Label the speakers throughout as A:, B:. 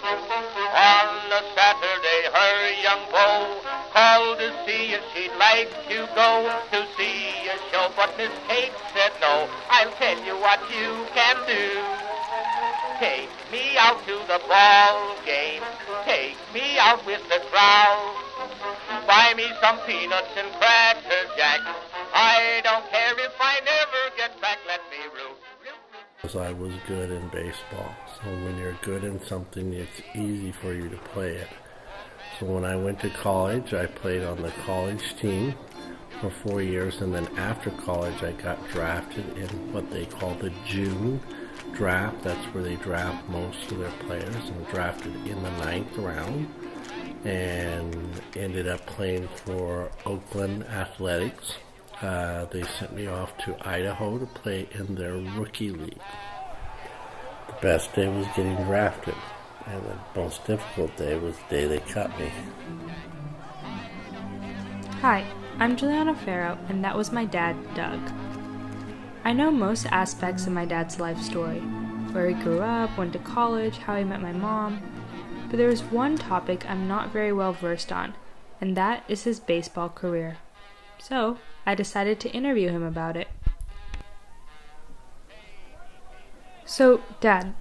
A: On a Saturday, her young beau called to see if she'd like to go to see a show, but Miss Kate said no. I'll tell you what you can do. Take me out to the ball game. Take me out with the crowd. Buy me some peanuts and cracker jack. I don't care if I never get back. Let me root.
B: I was good in baseball. So when you're good in something, it's easy for you to play it. So when I went to college, I played on the college team for 4 years, and then after college, I got drafted in what they call the June draft. That's where they draft most of their players, and drafted in the 9th round, and ended up playing for Oakland Athletics. They sent me off to Idaho to play in their rookie league. The best day was getting drafted, and the most difficult day was the day they cut me.
C: Hi, I'm Juliana Farrow, and that was my dad, Doug. I know most aspects of my dad's life story, where he grew up, went to college, how he met my mom, but there is one topic I'm not very well versed on, and that is his baseball career. So, I decided to interview him about it. So, Dad,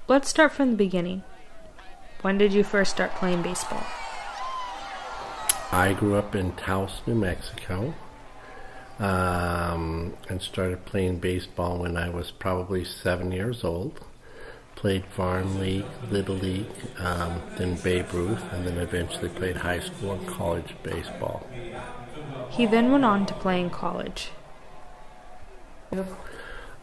C: let's start from the beginning. When did you first start playing baseball?
B: I grew up in Taos, New Mexico, and started playing baseball when I was probably 7 years old. Played farm league, little league, then Babe Ruth, and then eventually played high school and college baseball.
C: He then went on to play in college.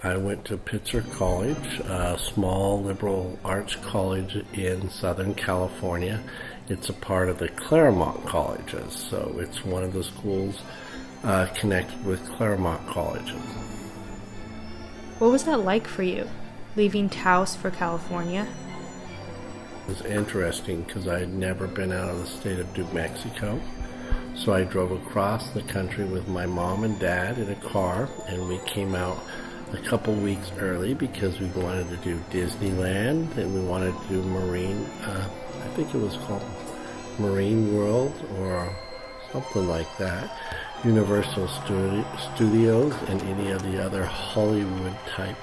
B: I went to Pitzer College, a small liberal arts college in Southern California. It's a part of the Claremont Colleges, so it's one of the schools connected with Claremont Colleges.
C: What was that like for you, leaving Taos for California?
B: It was interesting because I had never been out of the state of New Mexico. So I drove across the country with my mom and dad in a car, and we came out a couple weeks early because we wanted to do Disneyland, and we wanted to do I think it was called Marine World or something like that, Universal Studios, and any of the other Hollywood type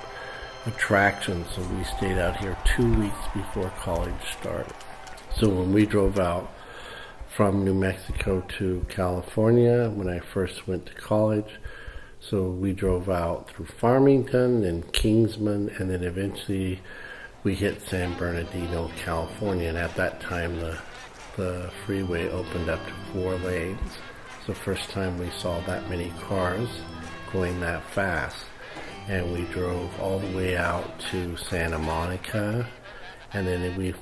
B: attractions. So we stayed out here 2 weeks before college started. So when we drove out from New Mexico to California when I first went to college. So we drove out through Farmington and Kingsman, and then eventually we hit San Bernardino, California. And at that time, the freeway opened up to 4 lanes. It's the first time we saw that many cars going that fast. And we drove all the way out to Santa Monica, and then we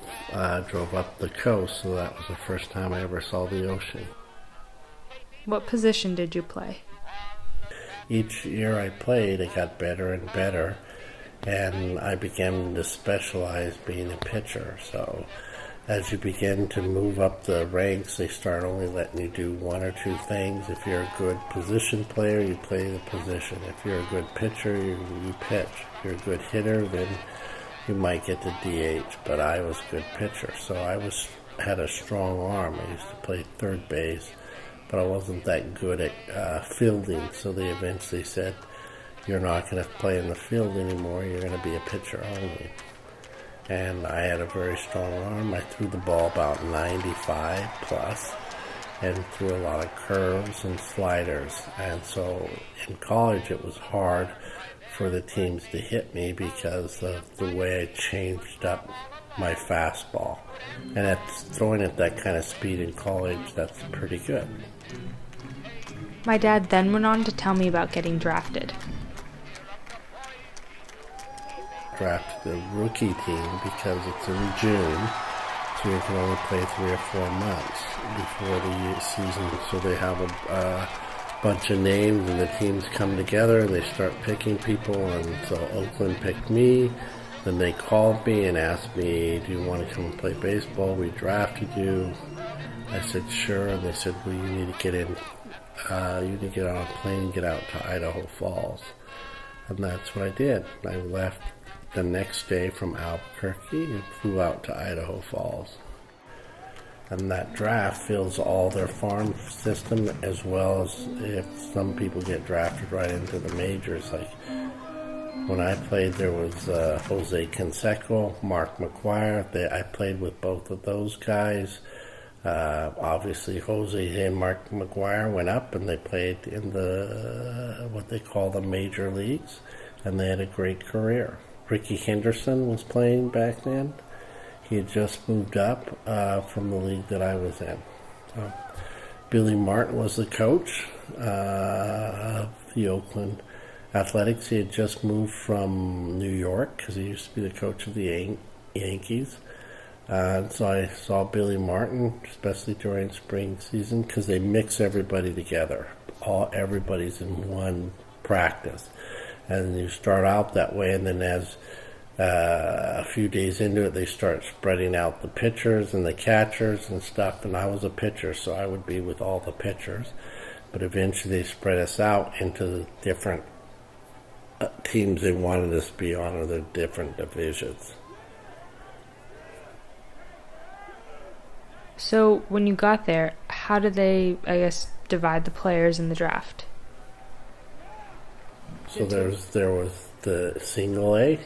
B: drove up the coast, so that was the first time I ever saw the ocean.
C: What position did you play?
B: Each year I played, it got better and better, and I began to specialize being a pitcher. So as you begin to move up the ranks, they start only letting you do 1 or 2 things. If you're a good position player, you play the position. If you're a good pitcher, you pitch. If you're a good hitter, then you might get to DH, but I was a good pitcher, so I had a strong arm. I used to play third base, but I wasn't that good at fielding, so they eventually said, you're not going to play in the field anymore, you're going to be a pitcher only. And I had a very strong arm. I threw the ball about 95 plus, and threw a lot of curves and sliders, and so in college it was hard for the teams to hit me because of the way I changed up my fastball. And throwing at that kind of speed in college, that's pretty good.
C: My dad then went on to tell me about getting drafted.
B: Drafted the rookie team because it's in June, so you can only play 3 or 4 months before the season. So they have a bunch of names, and the teams come together and they start picking people, and so Oakland picked me. Then they called me and asked me, do you want to come and play baseball? We drafted you. I said sure, and they said, well, you need to get on a plane and get out to Idaho Falls. And that's what I did. I left the next day from Albuquerque and flew out to Idaho Falls. And that draft fills all their farm system, as well as if some people get drafted right into the majors. Like when I played, there was Jose Canseco, Mark McGuire. I played with both of those guys. Obviously, Jose and Mark McGuire went up and they played in the what they call the major leagues, and they had a great career. Ricky Henderson was playing back then. He had just moved up from the league that I was in. So, Billy Martin was the coach of the Oakland Athletics. He had just moved from New York because he used to be the coach of the Yankees. So I saw Billy Martin, especially during spring season, because they mix everybody together. Everybody's in one practice. And you start out that way, and then as a few days into it, they start spreading out the pitchers and the catchers and stuff. And I was a pitcher, so I would be with all the pitchers. But eventually they spread us out into the different teams they wanted us to be on, or the different divisions.
C: So when you got there, how did they, divide the players in the draft?
B: So there was the single A,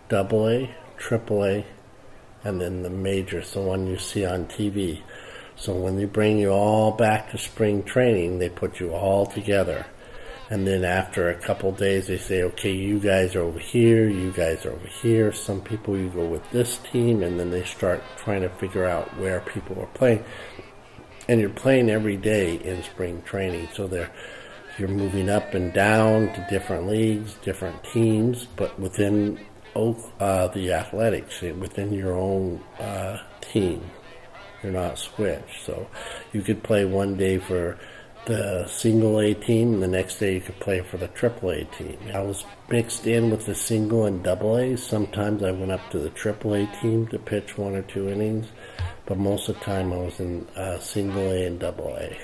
B: double A, triple A, and then the majors, the one you see on TV. So when they bring you all back to spring training, they put you all together. And then after a couple days, they say, okay, you guys are over here, you guys are over here. Some people, you go with this team, and then they start trying to figure out where people are playing. And you're playing every day in spring training, so you're moving up and down to different leagues, different teams, but within the athletics, within your own team. You're not switched. So you could play one day for the single A team, and the next day you could play for the triple A team. I was mixed in with the single and double A. Sometimes I went up to the triple A team to pitch 1 or 2 innings, but most of the time I was in single A and double A.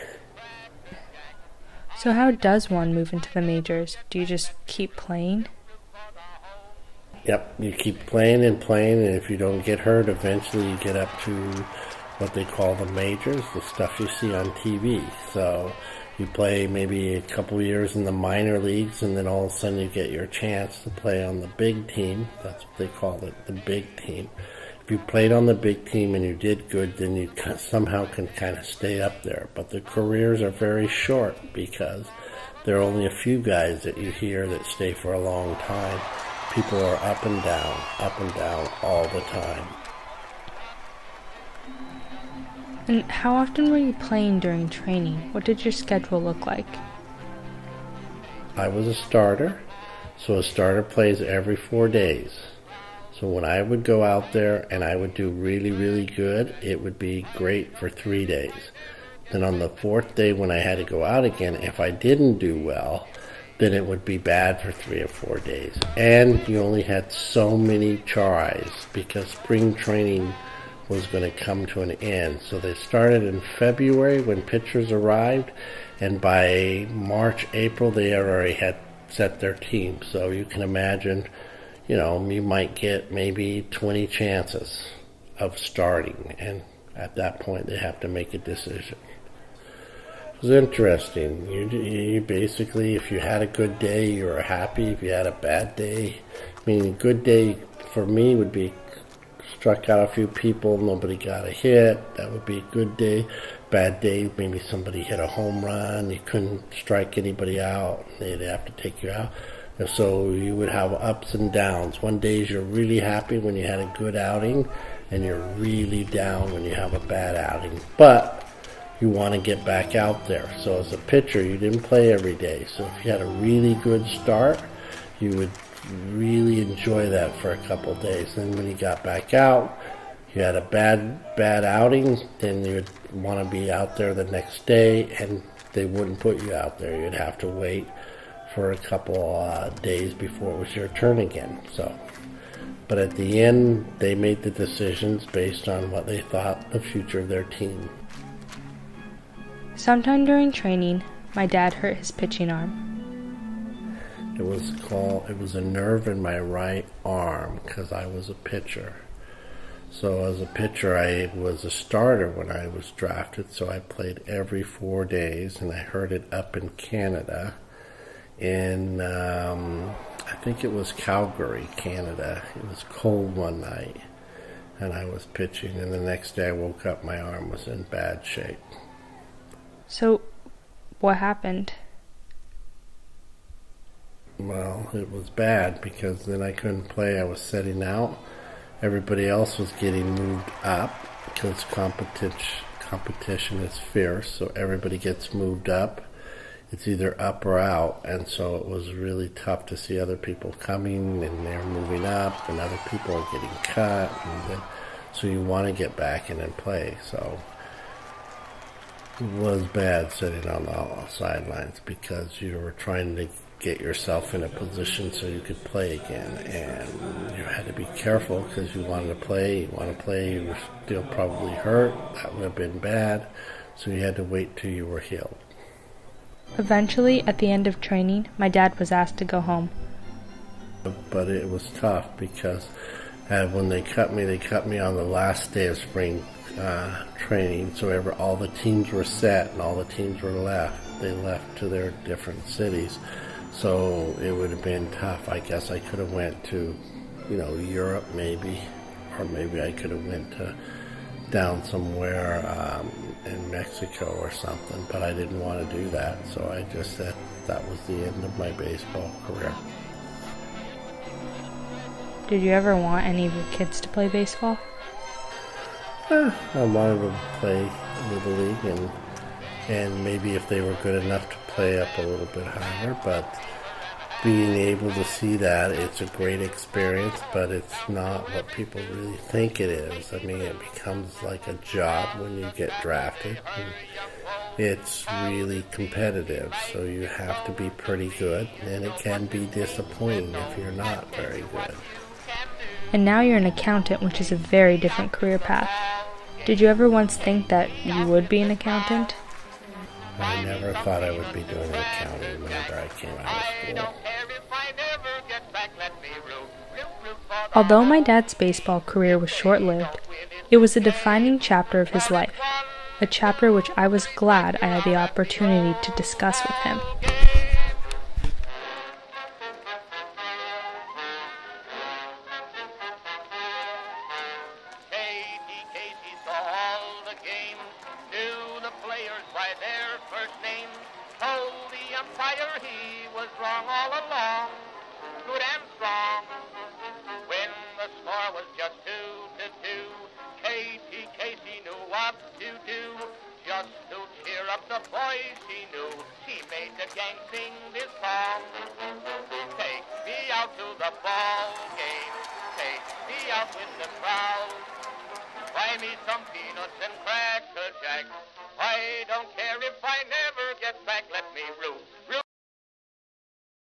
C: So how does one move into the majors? Do you just keep playing?
B: Yep, you keep playing, and if you don't get hurt, eventually you get up to what they call the majors, the stuff you see on TV. So you play maybe a couple years in the minor leagues, and then all of a sudden you get your chance to play on the big team. That's what they call it, the big team. If you played on the big team and you did good, then you somehow can kind of stay up there. But the careers are very short because there are only a few guys that you hear that stay for a long time. People are up and down all the time.
C: And how often were you playing during training? What did your schedule look like?
B: I was a starter, so a starter plays every 4 days. So when I would go out there and I would do really, really good, it would be great for 3 days. Then on the 4th day when I had to go out again, if I didn't do well, then it would be bad for 3 or 4 days. And you only had so many tries because spring training was going to come to an end. So they started in February when pitchers arrived, and by March, April, they already had set their team. So you can imagine, you might get maybe 20 chances of starting, and at that point they have to make a decision. It was interesting. You basically, if you had a good day, you were happy. If you had a bad day, a good day for me would be struck out a few people, nobody got a hit. That would be a good day. Bad day, maybe somebody hit a home run, you couldn't strike anybody out, they'd have to take you out. And so you would have ups and downs. One day you're really happy when you had a good outing, and you're really down when you have a bad outing. But you want to get back out there. So as a pitcher, you didn't play every day. So if you had a really good start, you would really enjoy that for a couple of days. Then when you got back out, you had a bad outing, then you would want to be out there the next day, and they wouldn't put you out there. You'd have to wait for a couple days before it was your turn again. But at the end, they made the decisions based on what they thought the future of their team.
C: Sometime during training, my dad hurt his pitching arm.
B: It was a nerve in my right arm because I was a pitcher. So as a pitcher, I was a starter when I was drafted, so I played every 4 days, and I hurt it up in Canada. I think it was Calgary, Canada. It was cold one night, and I was pitching, and the next day I woke up, my arm was in bad shape.
C: So, what happened?
B: Well, it was bad because then I couldn't play. I was setting out. Everybody else was getting moved up because competition is fierce, so everybody gets moved up. It's either up or out, and so it was really tough to see other people coming, and they're moving up, and other people are getting cut, and then, so you want to get back in and play. So it was bad sitting on the sidelines because you were trying to get yourself in a position so you could play again, and you had to be careful because you want to play, you were still probably hurt, that would have been bad, so you had to wait till you were healed.
C: Eventually, at the end of training, my dad was asked to go home.
B: But it was tough because when they cut me on the last day of spring training, so all the teams were set and all the teams were left. They left to their different cities. So it would have been tough. I guess I could have went to, Europe maybe, or maybe I could have went to down somewhere in Mexico or something, but I didn't want to do that. So I just said that was the end of my baseball career.
C: Did you ever want any of your kids to play baseball?
B: I wanted them to play Little League, and maybe if they were good enough to play up a little bit higher, but being able to see that, it's a great experience, but it's not what people really think it is. I mean, it becomes like a job when you get drafted. It's really competitive, so you have to be pretty good, and it can be disappointing if you're not very good.
C: And now you're an accountant, which is a very different career path. Did you ever once think that you would be an accountant?
B: I never thought I would be doing accounting whenever I came out of school.
C: Although my dad's baseball career was short-lived, it was a defining chapter of his life, a chapter which I was glad I had the opportunity to discuss with him.
A: By their first names, told the umpire he was wrong all along, good and strong. When the score was just 2-2, Katie Casey knew what to do. Just to cheer up the boys he knew, she made the gang sing this song. Take me out to the ball game, take me out in the crowd. Buy me some peanuts and cracker jack. I don't care if I never get back, let me root